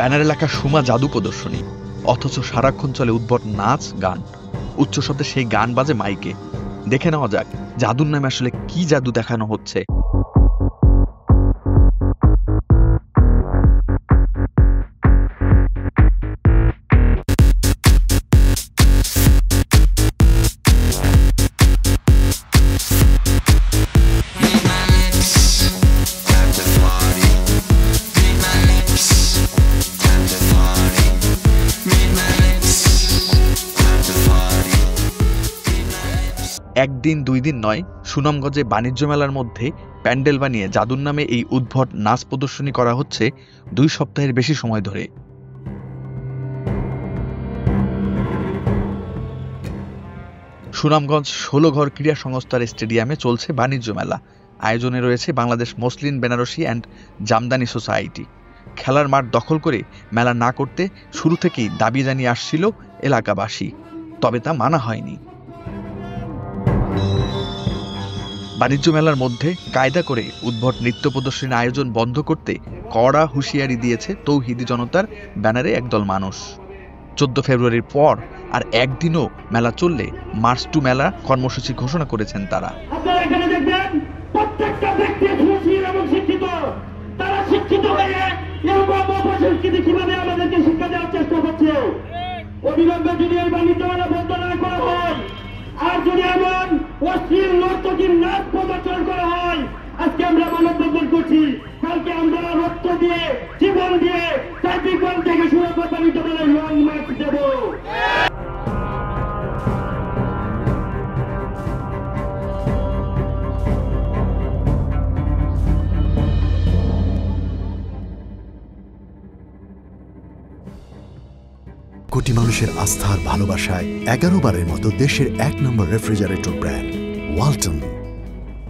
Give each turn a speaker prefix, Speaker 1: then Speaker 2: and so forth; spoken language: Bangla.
Speaker 1: ব্যানারে লেখা সুমা জাদু প্রদর্শনী, অথচ সারাক্ষণ চলে উদ্ভট নাচ গান। উচ্চ শব্দে সেই গান বাজে মাইকে। দেখে নেওয়া যাক জাদুর নামে আসলে কি জাদু দেখানো হচ্ছে। একদিন দুই দিন নয়, সুনামগঞ্জে বাণিজ্য মেলার মধ্যে প্যান্ডেল বানিয়ে জাদুর নামে এই উদ্ভট নাচ প্রদর্শনী করা হচ্ছে 2 সপ্তাহের বেশি সময় ধরে। সুনামগঞ্জ 16 ঘর ক্রীড়া সংস্থার স্টেডিয়ামে চলছে বাণিজ্য মেলা। আয়োজনে রয়েছে Bangladesh muslin Benarasi and Jamdani society. খেলার মাঠ দখল করে মেলা না করতে শুরু থেকেই দাবি জানিয়ে আসছিল এলাকাবাসী, তবে তা মানা হয়নি। বাণিজ্য মেলার মধ্যে কায়দা করে উদ্ভট নৃত্য প্রদর্শনীর আয়োজন বন্ধ করতে কড়া হুঁশিয়ারি দিয়েছে তৌহিদি জনতার ব্যানারে একদল মানুষ। 14 ফেব্রুয়ারির পর আর একদিনও মেলা চললে মার্চ টু মেলা কর্মসূচি ঘোষণা করেছেন তারা।
Speaker 2: আর যদি এমন অশ্লীল নর্তকীর নাচ প্রদর্শন করা হয়, আজকে আমরা মানববন্ধন করছি, কালকে আমরা রক্ত দিয়ে জীবন দিয়ে ট্রাফিক থেকে শুরু করে লং মার্চ দেব।
Speaker 3: কোটি মানুষের আস্থার ভালোবাসায় 11 বারের মতো দেশের 1 নম্বর রেফ্রিজারেটর ব্র্যান্ড ওয়ালটন।